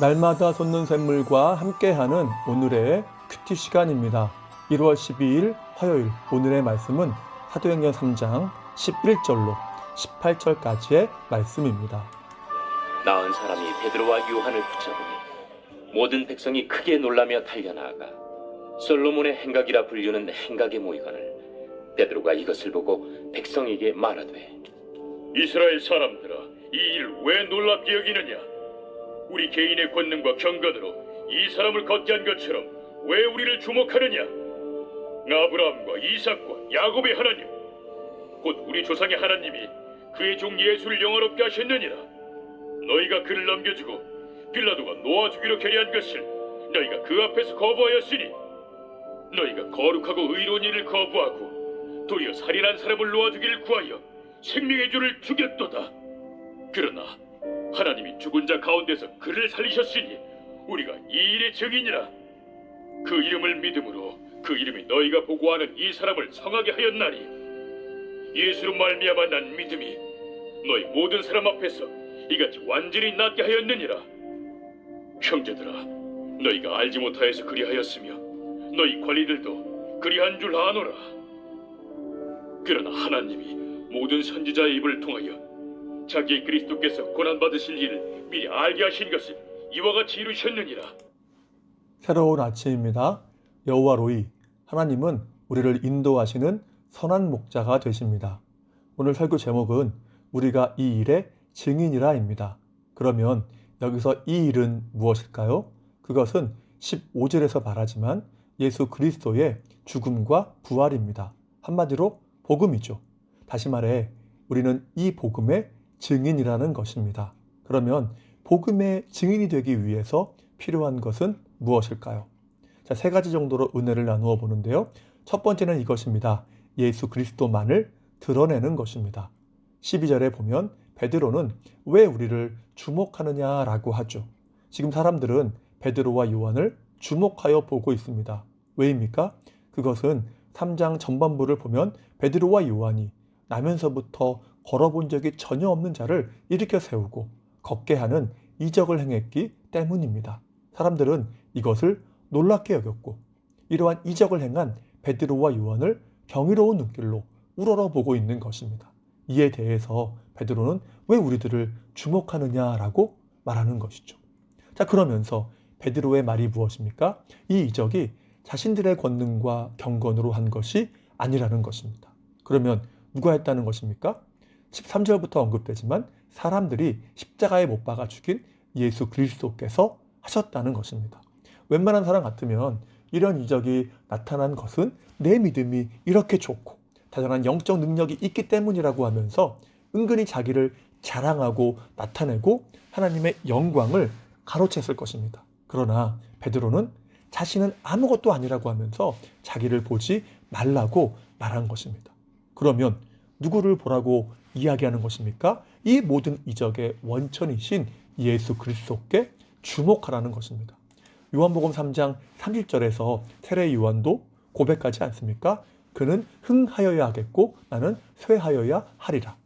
날마다 솟는 샘물과 함께하는 오늘의 큐티 시간입니다. 1월 12일 화요일 오늘의 말씀은 사도행전 3장 11절로 18절까지의 말씀입니다. 나은 사람이 베드로와 요한을 붙잡으니 모든 백성이 크게 놀라며 달려나아가 솔로몬의 행각이라 불리는 행각에 모이거늘 베드로가 이것을 보고 백성에게 말하되 이스라엘 사람들아, 이 일 왜 놀랍게 여기느냐? 우리 개인의 권능과 경건으로 이 사람을 걷게 한 것처럼 왜 우리를 주목하느냐? 아브라함과 이삭과 야곱의 하나님, 곧 우리 조상의 하나님이 그의 종 예수를 영화롭게 하셨느니라. 너희가 그를 넘겨주고 빌라도가 놓아주기로 결의한 것을 너희가 그 앞에서 거부하였으니 너희가 거룩하고 의로운 일을 거부하고 도리어 살인한 사람을 놓아주기를 구하여 생명의 주를 죽였도다. 그러나 하나님이 죽은 자 가운데서 그를 살리셨으니 우리가 이 일의 증인이라. 그 이름을 믿음으로 그 이름이 너희가 보고하는 이 사람을 성하게 하였나니 예수로 말미암아 난 믿음이 너희 모든 사람 앞에서 이같이 완전히 낫게 하였느니라. 형제들아, 너희가 알지 못하여서 그리하였으며 너희 관리들도 그리한 줄 아노라. 그러나 하나님이 모든 선지자의 입을 통하여 자기 그리스도께서 고난받으실 일을 미리 알게 하신 것을 이와 같이 이루셨느니라. 새로운 아침입니다. 여호와 로이, 하나님은 우리를 인도하시는 선한 목자가 되십니다. 오늘 설교 제목은 우리가 이 일의 증인이라입니다. 그러면 여기서 이 일은 무엇일까요? 그것은 15절에서 말하지만 예수 그리스도의 죽음과 부활입니다. 한마디로 복음이죠. 다시 말해 우리는 이 복음의 증인이라는 것입니다. 그러면 복음의 증인이 되기 위해서 필요한 것은 무엇일까요? 자, 세 가지 정도로 은혜를 나누어 보는데요. 첫 번째는 이것입니다. 예수 그리스도만을 드러내는 것입니다. 12절에 보면 베드로는 왜 우리를 주목하느냐라고 하죠. 지금 사람들은 베드로와 요한을 주목하여 보고 있습니다. 왜입니까? 그것은 3장 전반부를 보면 베드로와 요한이 나면서부터 걸어본 적이 전혀 없는 자를 일으켜 세우고 걷게 하는 이적을 행했기 때문입니다. 사람들은 이것을 놀랍게 여겼고 이러한 이적을 행한 베드로와 요한을 경이로운 눈길로 우러러보고 있는 것입니다. 이에 대해서 베드로는 왜 우리들을 주목하느냐라고 말하는 것이죠. 자, 그러면서 베드로의 말이 무엇입니까? 이 이적이 자신들의 권능과 경건으로 한 것이 아니라는 것입니다. 그러면 누가 했다는 것입니까? 13절부터 언급되지만 사람들이 십자가에 못 박아 죽인 예수 그리스도께서 하셨다는 것입니다. 웬만한 사람 같으면 이런 이적이 나타난 것은 내 믿음이 이렇게 좋고 대단한 영적 능력이 있기 때문이라고 하면서 은근히 자기를 자랑하고 나타내고 하나님의 영광을 가로챘을 것입니다. 그러나 베드로는 자신은 아무것도 아니라고 하면서 자기를 보지 말라고 말한 것입니다. 그러면 누구를 보라고 이야기하는 것입니까? 이 모든 이적의 원천이신 예수 그리스도께 주목하라는 것입니다. 요한복음 3장 30절에서 세례 요한도 고백하지 않습니까? 그는 흥하여야 하겠고 나는 쇠하여야 하리라.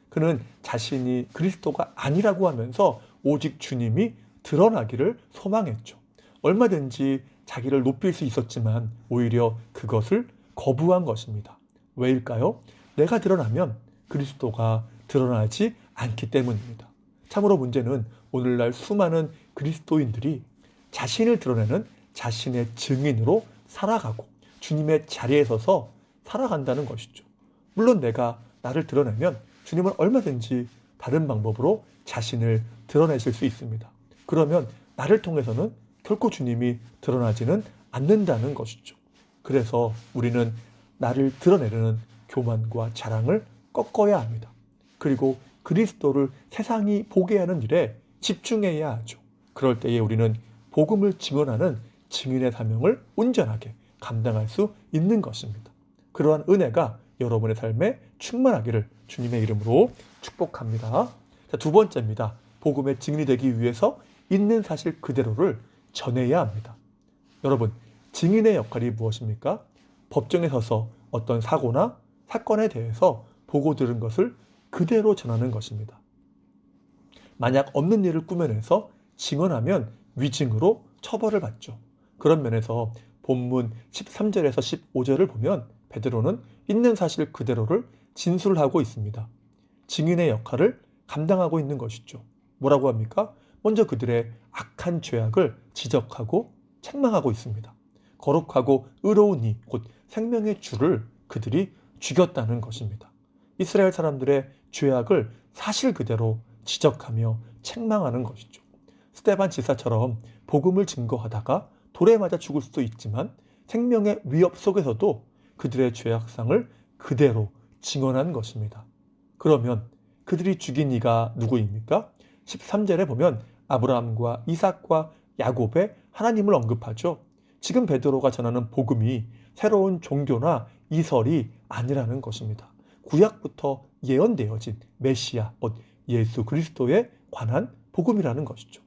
그는 자신이 그리스도가 아니라고 하면서 오직 주님이 드러나기를 소망했죠. 얼마든지 자기를 높일 수 있었지만 오히려 그것을 거부한 것입니다. 왜일까요? 내가 드러나면 그리스도가 드러나지 않기 때문입니다. 참으로 문제는 오늘날 수많은 그리스도인들이 자신을 드러내는 자신의 증인으로 살아가고 주님의 자리에 서서 살아간다는 것이죠. 물론 내가 나를 드러내면 주님은 얼마든지 다른 방법으로 자신을 드러내실 수 있습니다. 그러면 나를 통해서는 결코 주님이 드러나지는 않는다는 것이죠. 그래서 우리는 나를 드러내려는 교만과 자랑을 꺾어야 합니다. 그리고 그리스도를 세상이 보게 하는 일에 집중해야 하죠. 그럴 때에 우리는 복음을 증언하는 증인의 사명을 온전하게 감당할 수 있는 것입니다. 그러한 은혜가 여러분의 삶에 충만하기를 주님의 이름으로 축복합니다. 자, 두 번째입니다. 복음의 증인이 되기 위해서 있는 사실 그대로를 전해야 합니다. 여러분, 증인의 역할이 무엇입니까? 법정에 서서 어떤 사고나 사건에 대해서 보고 들은 것을 그대로 전하는 것입니다. 만약 없는 일을 꾸며내서 증언하면 위증으로 처벌을 받죠. 그런 면에서 본문 13절에서 15절을 보면 베드로는 있는 사실 그대로를 진술하고 있습니다. 증인의 역할을 감당하고 있는 것이죠. 뭐라고 합니까? 먼저 그들의 악한 죄악을 지적하고 책망하고 있습니다. 거룩하고 의로운 이, 곧 생명의 주를 그들이 죽였다는 것입니다. 이스라엘 사람들의 죄악을 사실 그대로 지적하며 책망하는 것이죠. 스데반 지사처럼 복음을 증거하다가 돌에 맞아 죽을 수도 있지만 생명의 위협 속에서도 그들의 죄악상을 그대로 증언한 것입니다. 그러면 그들이 죽인 이가 누구입니까? 13절에 보면 아브라함과 이삭과 야곱의 하나님을 언급하죠. 지금 베드로가 전하는 복음이 새로운 종교나 이설이 아니라는 것입니다. 구약부터 예언되어진 메시아, 곧 예수 그리스도에 관한 복음이라는 것이죠.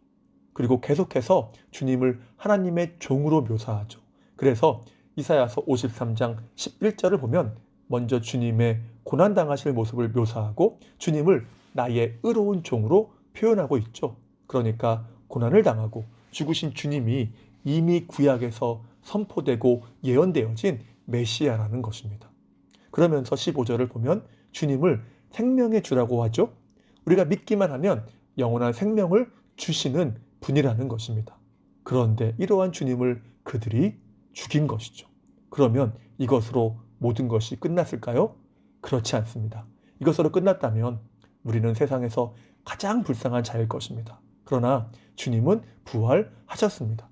그리고 계속해서 주님을 하나님의 종으로 묘사하죠. 그래서 이사야서 53장 11절을 보면 먼저 주님의 고난당하실 모습을 묘사하고 주님을 나의 의로운 종으로 표현하고 있죠. 그러니까 고난을 당하고 죽으신 주님이 이미 구약에서 선포되고 예언되어진 메시아라는 것입니다. 그러면서 15절을 보면 주님을 생명의 주라고 하죠. 우리가 믿기만 하면 영원한 생명을 주시는 분이라는 것입니다. 그런데 이러한 주님을 그들이 죽인 것이죠. 그러면 이것으로 모든 것이 끝났을까요? 그렇지 않습니다. 이것으로 끝났다면 우리는 세상에서 가장 불쌍한 자일 것입니다. 그러나 주님은 부활하셨습니다.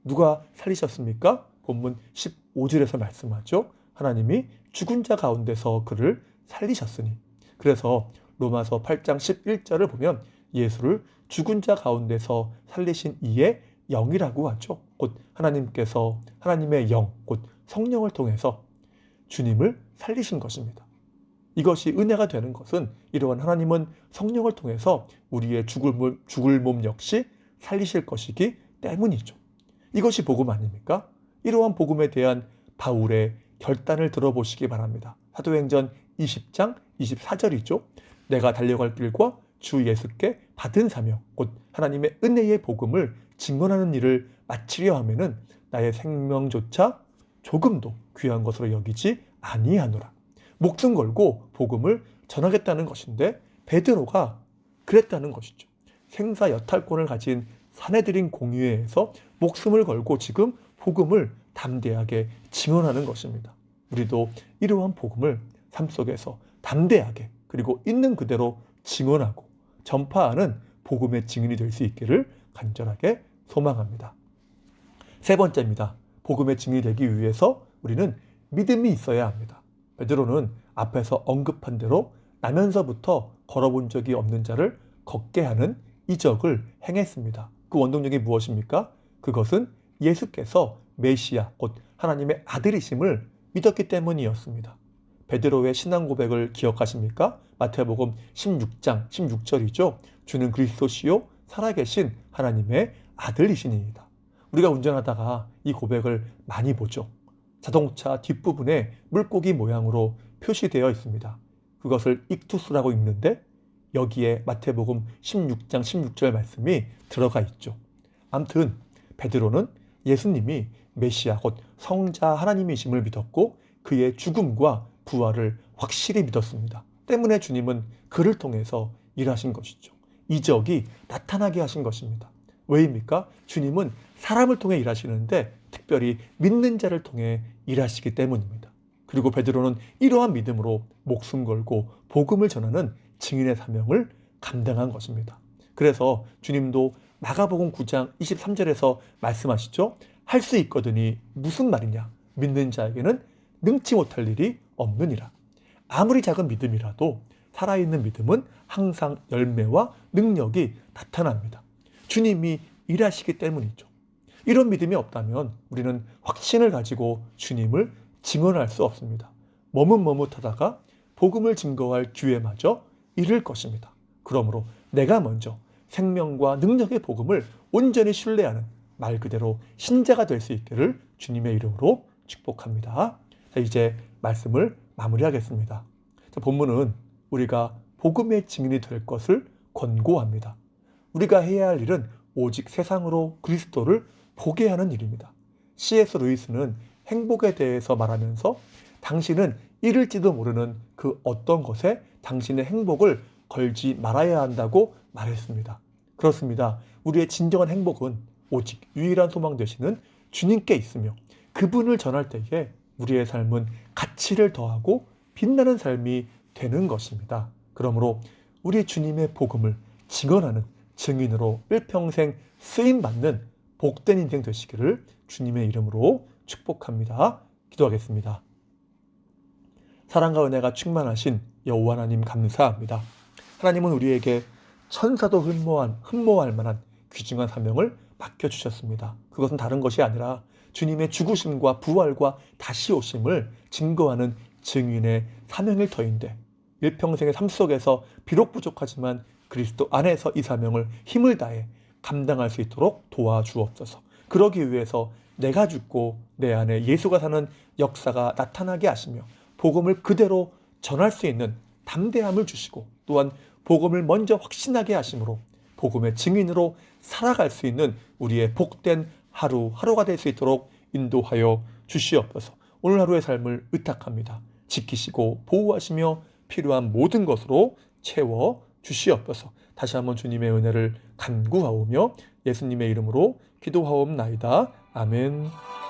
누가 살리셨습니까? 본문 15절에서 말씀하죠. 하나님이 죽은 자 가운데서 그를 살리셨으니. 그래서 로마서 8장 11절을 보면 예수를 죽은 자 가운데서 살리신 이의 영이라고 하죠. 곧 하나님께서 하나님의 영, 곧 성령을 통해서 주님을 살리신 것입니다. 이것이 은혜가 되는 것은 이러한 하나님은 성령을 통해서 우리의 죽을 몸 역시 살리실 것이기 때문이죠. 이것이 복음 아닙니까? 이러한 복음에 대한 바울의 결단을 들어보시기 바랍니다. 사도행전 20장 24절이죠. 내가 달려갈 길과 주 예수께 받은 사명, 곧 하나님의 은혜의 복음을 증언하는 일을 마치려 하면은 나의 생명조차 조금도 귀한 것으로 여기지 아니하노라. 목숨 걸고 복음을 전하겠다는 것인데 베드로가 그랬다는 것이죠. 생사 여탈권을 가진 사내들인 공의회에서 목숨을 걸고 지금 복음을 담대하게 증언하는 것입니다. 우리도 이러한 복음을 삶 속에서 담대하게 그리고 있는 그대로 증언하고 전파하는 복음의 증인이 될 수 있기를 간절하게 소망합니다. 세 번째입니다. 복음의 증인이 되기 위해서 우리는 믿음이 있어야 합니다. 베드로는 앞에서 언급한 대로 나면서부터 걸어본 적이 없는 자를 걷게 하는 이적을 행했습니다. 그 원동력이 무엇입니까? 그것은 예수께서 메시아, 곧 하나님의 아들이심을 믿었기 때문이었습니다. 베드로의 신앙 고백을 기억하십니까? 마태복음 16장 16절이죠. 주는 그리스도시요 살아계신 하나님의 아들이시니이다. 우리가 운전하다가 이 고백을 많이 보죠. 자동차 뒷부분에 물고기 모양으로 표시되어 있습니다. 그것을 익투스라고 읽는데 여기에 마태복음 16장 16절 말씀이 들어가 있죠. 아무튼 베드로는 예수님이 메시아 곧 성자 하나님이심을 믿었고 그의 죽음과 부활을 확실히 믿었습니다. 때문에 주님은 그를 통해서 일하신 것이죠. 이적이 나타나게 하신 것입니다. 왜입니까? 주님은 사람을 통해 일하시는데 특별히 믿는 자를 통해 일하시기 때문입니다. 그리고 베드로는 이러한 믿음으로 목숨 걸고 복음을 전하는 증인의 사명을 감당한 것입니다. 그래서 주님도 마가복음 9장 23절에서 말씀하시죠. 할 수 있거든이 무슨 말이냐? 믿는 자에게는 능치 못할 일이 없느니라. 아무리 작은 믿음이라도 살아있는 믿음은 항상 열매와 능력이 나타납니다. 주님이 일하시기 때문이죠. 이런 믿음이 없다면 우리는 확신을 가지고 주님을 증언할 수 없습니다. 머뭇머뭇하다가 복음을 증거할 기회마저 잃을 것입니다. 그러므로 내가 먼저 생명과 능력의 복음을 온전히 신뢰하는 말 그대로 신자가 될 수 있기를 주님의 이름으로 축복합니다. 자, 이제 말씀을 마무리하겠습니다. 자, 본문은 우리가 복음의 증인이 될 것을 권고합니다. 우리가 해야 할 일은 오직 세상으로 그리스도를 보게 하는 일입니다. C.S. 루이스는 행복에 대해서 말하면서 당신은 잃을지도 모르는 그 어떤 것에 당신의 행복을 걸지 말아야 한다고 말했습니다. 그렇습니다. 우리의 진정한 행복은 오직 유일한 소망 되시는 주님께 있으며 그분을 전할 때에 우리의 삶은 가치를 더하고 빛나는 삶이 되는 것입니다. 그러므로 우리 주님의 복음을 증언하는 증인으로 일평생 쓰임받는 복된 인생 되시기를 주님의 이름으로 축복합니다. 기도하겠습니다. 사랑과 은혜가 충만하신 여호와 하나님 감사합니다. 하나님은 우리에게 천사도 흠모할 만한 귀중한 사명을 맡겨주셨습니다. 그것은 다른 것이 아니라 주님의 죽으심과 부활과 다시 오심을 증거하는 증인의 사명일 터인데 일평생의 삶 속에서 비록 부족하지만 그리스도 안에서 이 사명을 힘을 다해 감당할 수 있도록 도와주옵소서. 그러기 위해서 내가 죽고 내 안에 예수가 사는 역사가 나타나게 하시며 복음을 그대로 전할 수 있는 담대함을 주시고 또한 복음을 먼저 확신하게 하심으로 복음의 증인으로 살아갈 수 있는 우리의 복된 하루하루가 될 수 있도록 인도하여 주시옵소서. 오늘 하루의 삶을 의탁합니다. 지키시고 보호하시며 필요한 모든 것으로 채워 주시옵소서. 다시 한번 주님의 은혜를 간구하오며 예수님의 이름으로 기도하옵나이다. 아멘.